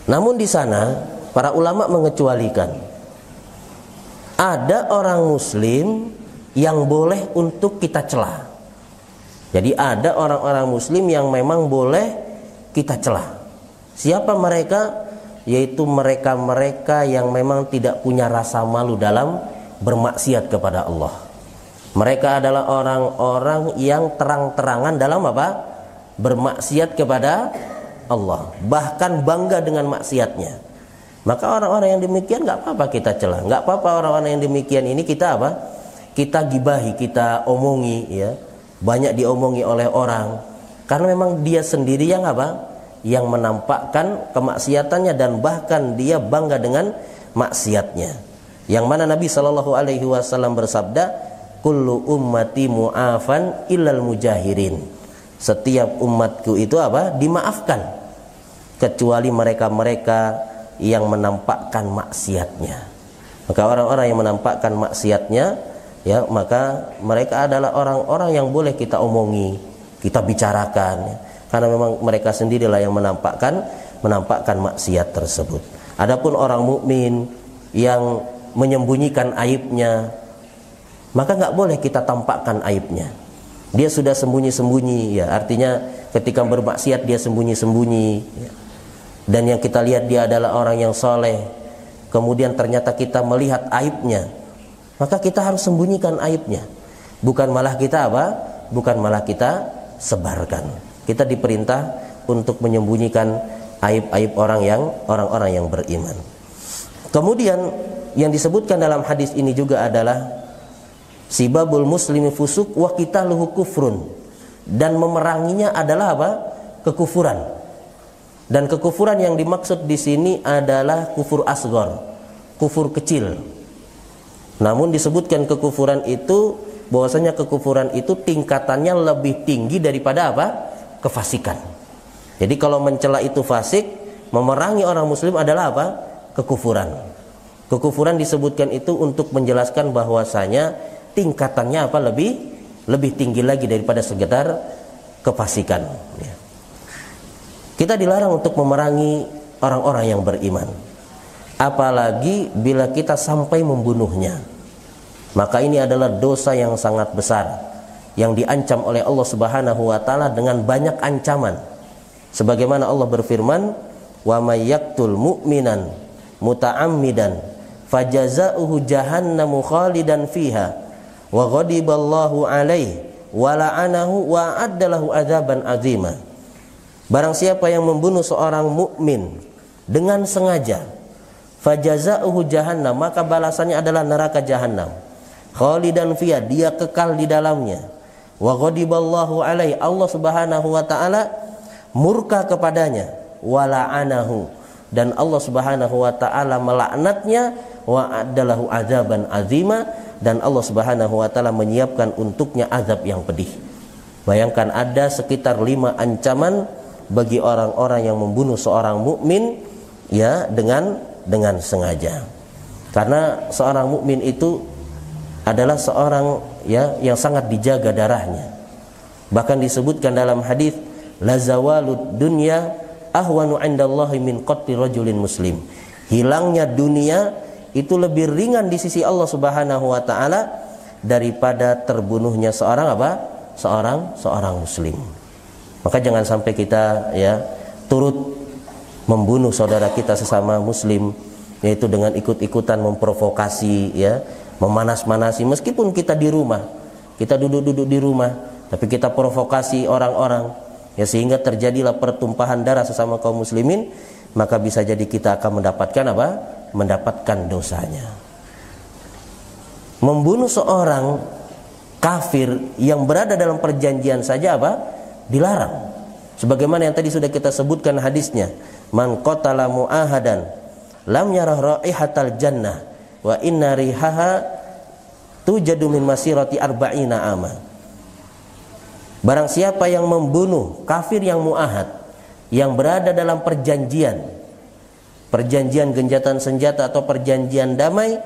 Speaker 1: Namun di sana para ulama mengecualikan, ada orang Muslim yang boleh untuk kita cela. Jadi ada orang-orang Muslim yang memang boleh kita cela. Siapa mereka? Yaitu mereka-mereka yang memang tidak punya rasa malu dalam bermaksiat kepada Allah. Mereka adalah orang-orang yang terang-terangan dalam apa? Bermaksiat kepada Allah, bahkan bangga dengan maksiatnya. Maka orang-orang yang demikian nggak apa-apa kita cela, nggak apa-apa orang-orang yang demikian ini kita apa? Kita gibahi, kita omongi, ya, banyak diomongi oleh orang, karena memang dia sendiri yang apa? Yang menampakkan kemaksiatannya dan bahkan dia bangga dengan maksiatnya. Yang mana Nabi Shallallahu Alaihi Wasallam bersabda, kullu ummati mu'afan illal mujahirin. Setiap umatku itu apa? Dimaafkan, kecuali mereka-mereka yang menampakkan maksiatnya. Maka orang-orang yang menampakkan maksiatnya, ya, maka mereka adalah orang-orang yang boleh kita omongi, kita bicarakan, ya, karena memang mereka sendirilah yang menampakkan maksiat tersebut. Adapun orang mukmin yang menyembunyikan aibnya, maka nggak boleh kita tampakkan aibnya. Dia sudah sembunyi-sembunyi, ya, artinya ketika bermaksiat dia sembunyi-sembunyi, ya. Dan yang kita lihat dia adalah orang yang soleh, kemudian ternyata kita melihat aibnya, maka kita harus sembunyikan aibnya. Bukan malah kita apa? Bukan malah kita sebarkan. Kita diperintah untuk menyembunyikan aib-aib orang-orang yang beriman. Kemudian yang disebutkan dalam hadis ini juga adalah sibabul muslimi fusuk wa qitaluhu kufrun. dan memeranginya adalah apa? Kekufuran. Dan kekufuran yang dimaksud di sini adalah kufur asghar, kufur kecil. Namun disebutkan kekufuran itu, bahwasanya kekufuran itu tingkatannya lebih tinggi daripada apa? Kefasikan. Jadi kalau mencela itu fasik, memerangi orang muslim adalah apa? Kekufuran. Kekufuran disebutkan itu untuk menjelaskan bahwasanya tingkatannya apa? Lebih tinggi lagi daripada sekedar kefasikan. Kita dilarang untuk memerangi orang-orang yang beriman, apalagi bila kita sampai membunuhnya. Maka ini adalah dosa yang sangat besar, yang diancam oleh Allah Subhanahu wa taala dengan banyak ancaman. Sebagaimana Allah berfirman, "Wa may yaqtul mu'minan muta'ammidan fajazaohu jahannamu khalidan fiha wa ghadiballahu alaihi wa la'anahu wa a'addalahu adzaban 'azima." Barang siapa yang membunuh seorang mukmin dengan sengaja, fajazaohu jahannam, maka balasannya adalah neraka jahanam. Khalidan fiha, dia kekal di dalamnya. Wa ghadiballahu alaihi, Allah Subhanahu wa taala murka kepadanya. Wa la'anahu, dan Allah Subhanahu wa taala melaknatnya. Wa adalahu azaban azima, dan Allah Subhanahu wa taala menyiapkan untuknya azab yang pedih. Bayangkan ada sekitar 5 ancaman bagi orang-orang yang membunuh seorang mukmin ya dengan sengaja. Karena seorang mukmin itu adalah seorang ya yang sangat dijaga darahnya. Bahkan disebutkan dalam hadis, la zawalud dunya ahwanu 'indallahi min qatli rajulin muslim. Hilangnya dunia itu lebih ringan di sisi Allah Subhanahu wa taala daripada terbunuhnya seorang apa? Seorang muslim. Maka jangan sampai kita ya turut membunuh saudara kita sesama muslim, yaitu dengan ikut-ikutan memprovokasi ya, memanas-manasi. Meskipun kita di rumah, kita duduk-duduk di rumah, tapi kita provokasi orang-orang ya, sehingga terjadilah pertumpahan darah sesama kaum muslimin, maka bisa jadi kita akan mendapatkan apa? Mendapatkan dosanya. Membunuh seorang kafir yang berada dalam perjanjian saja apa? Dilarang. Sebagaimana yang tadi sudah kita sebutkan hadisnya, man qatala mu'ahadan lam yarah raihatal jannah wa inna rihaha tujadu min masirati arba'ina ama. Barang siapa yang membunuh kafir yang mu'ahad, yang berada dalam perjanjian gencatan senjata atau perjanjian damai,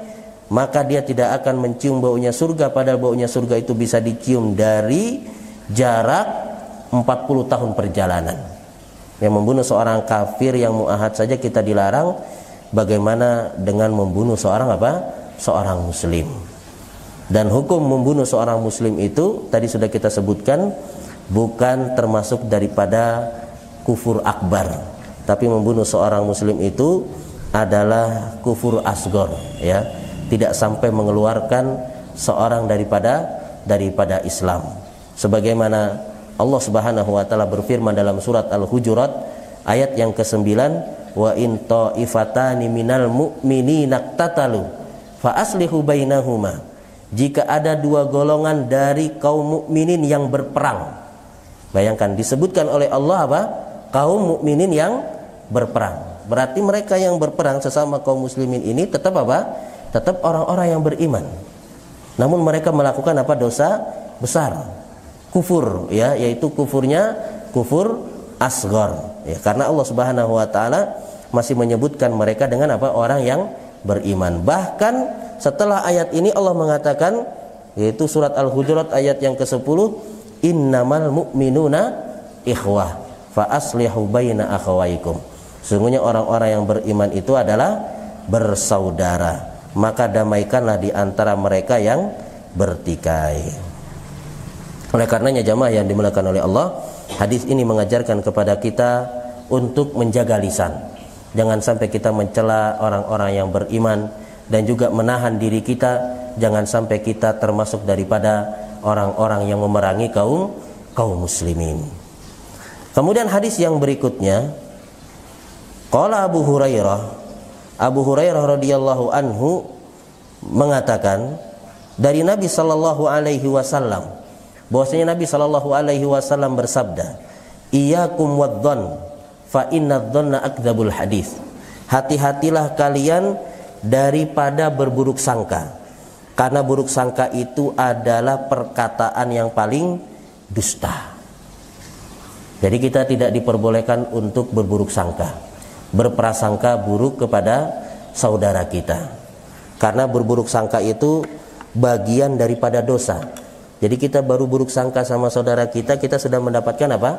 Speaker 1: maka dia tidak akan mencium baunya surga, padahal baunya surga itu bisa dicium dari jarak 40 tahun perjalanan. Yang membunuh seorang kafir yang mu'ahad saja kita dilarang, bagaimana dengan membunuh seorang apa? Seorang muslim. Dan hukum membunuh seorang muslim itu tadi sudah kita sebutkan, bukan termasuk daripada kufur akbar, tapi membunuh seorang muslim itu adalah kufur asghar ya, tidak sampai mengeluarkan seorang daripada Islam. Sebagaimana Allah Subhanahu wa taala berfirman dalam surat Al-Hujurat ayat yang ke-9, wa in ta'ifatani minal mu'minina iqtatalu fa aslihu bainahuma. Jika ada 2 golongan dari kaum mukminin yang berperang. Bayangkan disebutkan oleh Allah apa? Kaum mukminin yang berperang. Berarti mereka yang berperang sesama kaum muslimin ini tetap apa? Tetap orang-orang yang beriman. Namun mereka melakukan apa? Dosa besar. Kufur ya, yaitu kufurnya kufur asghar ya, karena Allah Subhanahu wa taala masih menyebutkan mereka dengan apa? Orang yang beriman. Bahkan setelah ayat ini Allah mengatakan, yaitu surat Al-Hujurat ayat yang ke-10, innamal mu'minuna ikhwah fa aslihu baina akhawaikum. Sesungguhnya orang-orang yang beriman itu adalah bersaudara, maka damaikanlah di antara mereka yang bertikai. Oleh karenanya jamaah yang dimuliakan oleh Allah, hadis ini mengajarkan kepada kita untuk menjaga lisan. Jangan sampai kita mencela orang-orang yang beriman, dan juga menahan diri kita, jangan sampai kita termasuk daripada orang-orang yang memerangi kaum muslimin. Kemudian hadis yang berikutnya, qala Abu Hurairah radhiyallahu anhu mengatakan dari Nabi sallallahu alaihi wasallam, bahwasanya Nabi Shallallahu alaihi wasallam bersabda, "Iyyakum wadh-dhon fa inadh-dhonna akdzabul hadits." Hati-hatilah kalian daripada berburuk sangka, karena buruk sangka itu adalah perkataan yang paling dusta. Jadi kita tidak diperbolehkan untuk berburuk sangka, berprasangka buruk kepada saudara kita. Karena berburuk sangka itu bagian daripada dosa. Jadi kita baru buruk sangka sama saudara kita, kita sudah mendapatkan apa?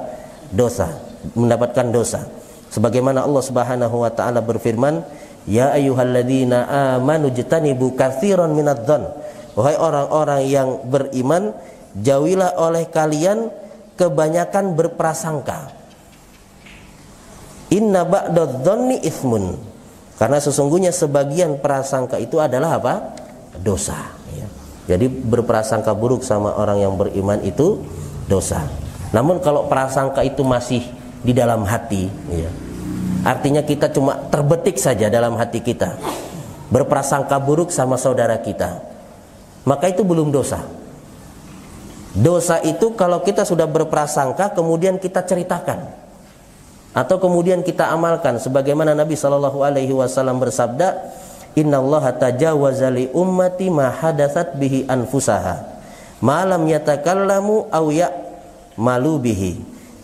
Speaker 1: Dosa, mendapatkan dosa. Sebagaimana Allah Subhanahu wa taala berfirman, "Ya ayyuhalladzina amanu jtanibu katsiran minadh-dhon." Wahai orang-orang yang beriman, jauhilah oleh kalian kebanyakan berprasangka. Inna ba'dadh-dhonni itsmun. Karena sesungguhnya sebagian prasangka itu adalah apa? Dosa. Ya. Jadi berprasangka buruk sama orang yang beriman itu dosa. Namun kalau prasangka itu masih di dalam hati, ya, artinya kita cuma terbetik saja dalam hati kita, berprasangka buruk sama saudara kita, maka itu belum dosa. Dosa itu kalau kita sudah berprasangka kemudian kita ceritakan atau kemudian kita amalkan, sebagaimana Nabi Shallallahu alaihi wasallam bersabda, "Innallaha tajawaza li ummati ma hadatsat bihi anfusaha ma lam yatakallamu aw ya'malu bihi."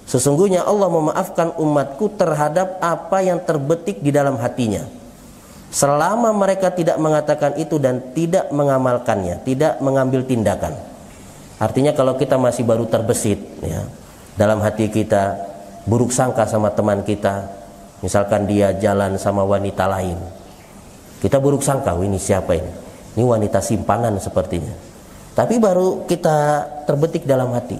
Speaker 1: Sesungguhnya Allah memaafkan umatku terhadap apa yang terbetik di dalam hatinya, selama mereka tidak mengatakan itu dan tidak mengamalkannya, tidak mengambil tindakan. Artinya kalau kita masih baru terbesit, ya, dalam hati kita buruk sangka sama teman kita, misalkan dia jalan sama wanita lain, kita buruk sangka, ini siapa ini? Ini wanita simpangan sepertinya. Tapi baru kita terbetik dalam hati,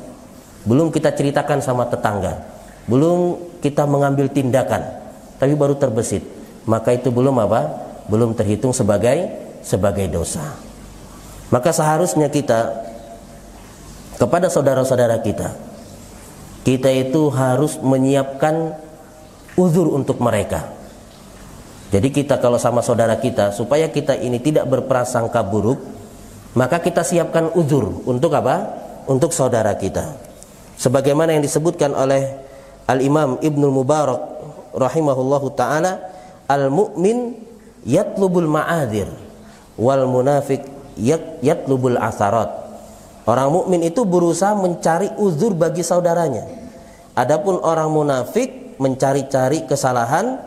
Speaker 1: belum kita ceritakan sama tetangga, belum kita mengambil tindakan, tapi baru terbesit, maka itu belum apa? Belum terhitung sebagai dosa. Maka seharusnya kita kepada saudara-saudara kita itu harus menyiapkan uzur untuk mereka. Jadi kita kalau sama saudara kita, supaya kita ini tidak berprasangka buruk, maka kita siapkan uzur untuk apa? Untuk saudara kita. Sebagaimana yang disebutkan oleh Al-Imam Ibnul Mubarak rahimahullahu ta'ala, "Al-mu'min yatlubul ma'adzir wal munafik yatlubul atharat." Orang mukmin itu berusaha mencari uzur bagi saudaranya. Adapun orang munafik mencari-cari kesalahan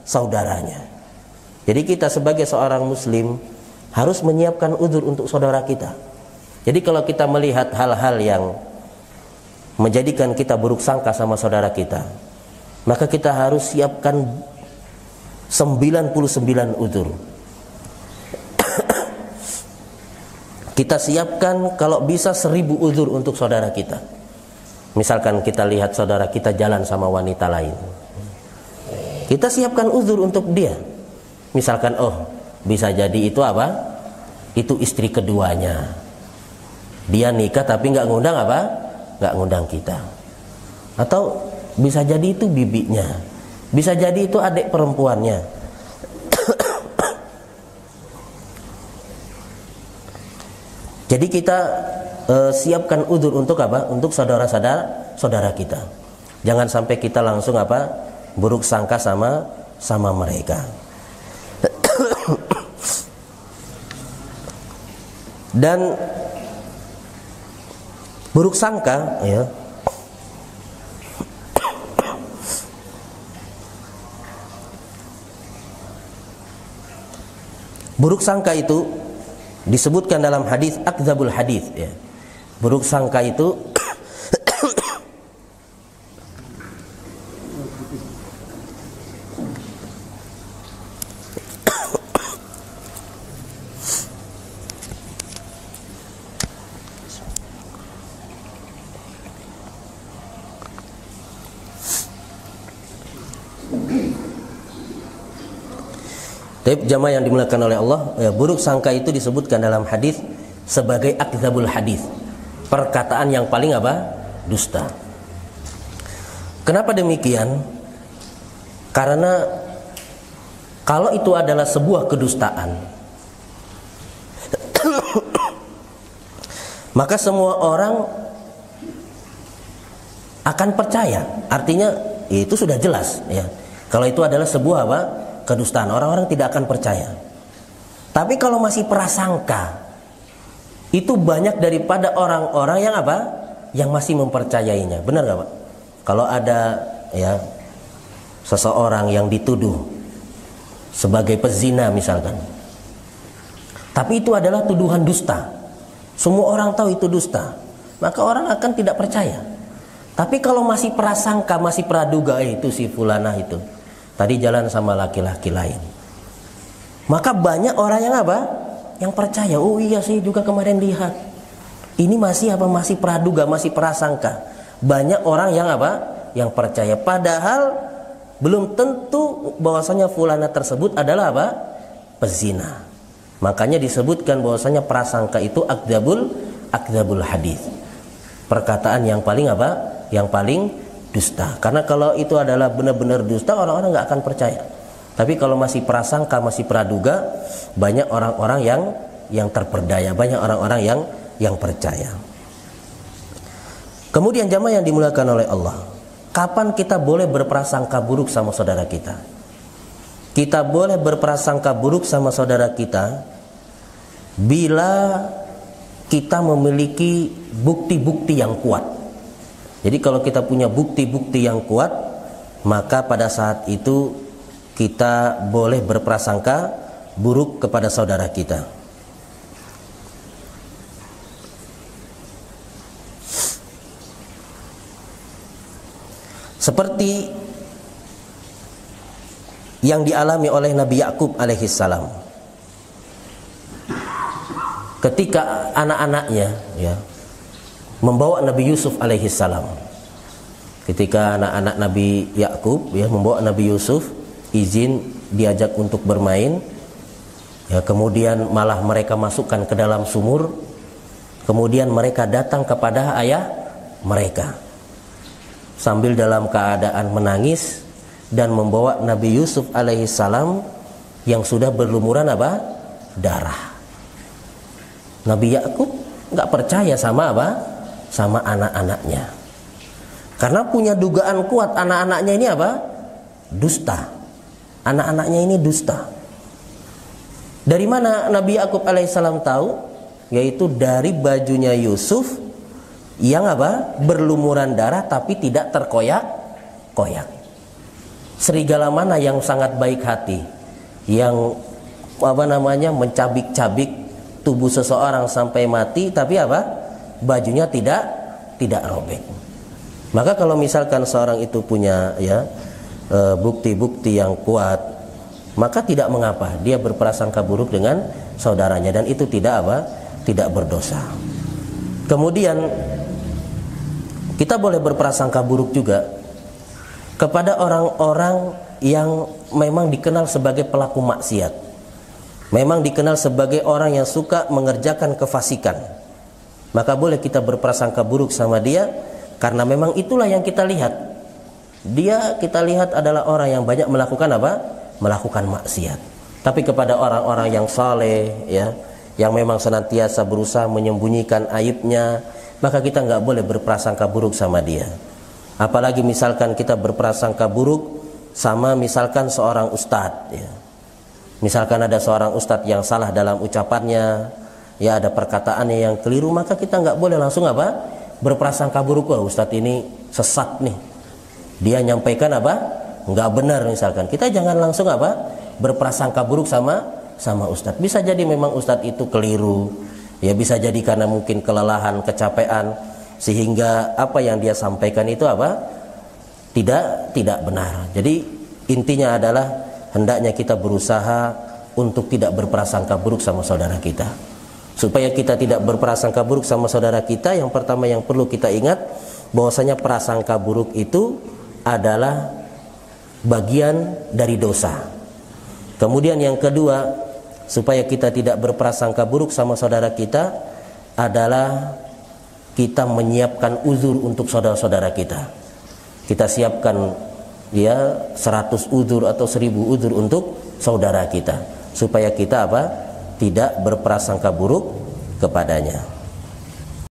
Speaker 1: saudaranya. Jadi kita sebagai seorang muslim harus menyiapkan uzur untuk saudara kita. Jadi kalau kita melihat hal-hal yang menjadikan kita buruk sangka sama saudara kita, maka kita harus siapkan 99 uzur. Kita siapkan kalau bisa 1000 uzur untuk saudara kita. Misalkan kita lihat saudara kita jalan sama wanita lain, kita siapkan uzur untuk dia. Misalkan, oh, bisa jadi itu apa? Itu istri keduanya. Dia nikah tapi nggak ngundang apa? Nggak ngundang kita. Atau bisa jadi itu bibinya, bisa jadi itu adik perempuannya. Jadi kita siapkan uzur untuk apa? Untuk saudara kita. Jangan sampai kita langsung apa? Buruk sangka sama mereka. Dan buruk sangka, ya, buruk sangka itu disebutkan dalam hadis akdzabul hadis, ya. Buruk sangka itu jamaah yang dimuliakan oleh Allah, ya, buruk sangka itu disebutkan dalam hadis sebagai akdzabul hadis, perkataan yang paling apa? Dusta. Kenapa demikian? Karena kalau itu adalah sebuah kedustaan, maka semua orang akan percaya. Artinya itu sudah jelas ya. Kalau itu adalah sebuah apa? Kedustaan, orang-orang tidak akan percaya. Tapi kalau masih prasangka, itu banyak daripada orang-orang yang apa? Yang masih mempercayainya. Benar nggak Pak? Kalau ada ya seseorang yang dituduh sebagai pezina misalkan, tapi itu adalah tuduhan dusta, semua orang tahu itu dusta, maka orang akan tidak percaya. Tapi kalau masih prasangka, masih praduga, itu si fulanah itu tadi jalan sama laki-laki lain, maka banyak orang yang apa? Yang percaya. Oh iya sih juga kemarin lihat. Ini masih apa? Masih praduga, masih prasangka. Banyak orang yang apa? Yang percaya. Padahal belum tentu bahwasanya fulana tersebut adalah apa? Pezina. Makanya disebutkan bahwasanya prasangka itu akdzabul hadis. Perkataan yang paling apa? Yang paling dusta. Karena kalau itu adalah benar-benar dusta, orang-orang nggak akan percaya. Tapi kalau masih prasangka, masih praduga, banyak orang-orang yang terperdaya, banyak orang-orang yang percaya. Kemudian jamaah yang dimuliakan oleh Allah, kapan kita boleh berprasangka buruk sama saudara kita? Kita boleh berprasangka buruk sama saudara kita bila kita memiliki bukti-bukti yang kuat. Jadi kalau kita punya bukti-bukti yang kuat, maka pada saat itu kita boleh berprasangka buruk kepada saudara kita. Seperti yang dialami oleh Nabi Yakub alaihissalam. Ketika anak-anaknya ya membawa Nabi Yusuf alaihissalam. Ketika anak-anak Nabi Yakub ya membawa Nabi Yusuf, izin diajak untuk bermain, ya, kemudian malah mereka masukkan ke dalam sumur, kemudian mereka datang kepada ayah mereka sambil dalam keadaan menangis dan membawa Nabi Yusuf alaihissalam yang sudah berlumuran apa? Darah. Nabi Yakub nggak percaya sama apa? Sama anak-anaknya, karena punya dugaan kuat anak-anaknya ini apa? Dusta. Anak-anaknya ini dusta. Dari mana Nabi Yakub alaihissalam tahu? Yaitu dari bajunya Yusuf yang apa? Berlumuran darah tapi tidak terkoyak-koyak. Serigala mana yang sangat baik hati, yang apa namanya mencabik-cabik tubuh seseorang sampai mati, tapi apa? Bajunya tidak robek. Maka kalau misalkan seorang itu punya ya bukti-bukti yang kuat, maka tidak mengapa dia berprasangka buruk dengan saudaranya, dan itu tidak apa? Tidak berdosa. Kemudian kita boleh berprasangka buruk juga kepada orang-orang yang memang dikenal sebagai pelaku maksiat, memang dikenal sebagai orang yang suka mengerjakan kefasikan. Maka boleh kita berprasangka buruk sama dia, karena memang itulah yang kita lihat. Dia kita lihat adalah orang yang banyak melakukan apa? Melakukan maksiat. Tapi kepada orang-orang yang saleh ya, yang memang senantiasa berusaha menyembunyikan aibnya, maka kita nggak boleh berprasangka buruk sama dia. Apalagi misalkan kita berprasangka buruk sama misalkan seorang ustadz ya. Misalkan ada seorang ustadz yang salah dalam ucapannya, ya ada perkataannya yang keliru, maka kita nggak boleh langsung apa? Berprasangka buruk. Wah, ustadz ini sesat nih, dia nyampaikan apa? Nggak benar misalkan. Kita jangan langsung apa? Berprasangka buruk sama ustadz. Bisa jadi memang ustadz itu keliru. Ya bisa jadi karena mungkin kelelahan, kecapean, sehingga apa yang dia sampaikan itu apa? Tidak benar. Jadi intinya adalah hendaknya kita berusaha untuk tidak berprasangka buruk sama saudara kita. Supaya kita tidak berprasangka buruk sama saudara kita, yang pertama yang perlu kita ingat bahwasanya prasangka buruk itu adalah bagian dari dosa. Kemudian yang kedua, supaya kita tidak berprasangka buruk sama saudara kita adalah kita menyiapkan uzur untuk saudara-saudara kita. Kita siapkan ya 100 uzur atau 1000 uzur untuk saudara kita, supaya kita apa? Tidak berprasangka buruk kepadanya.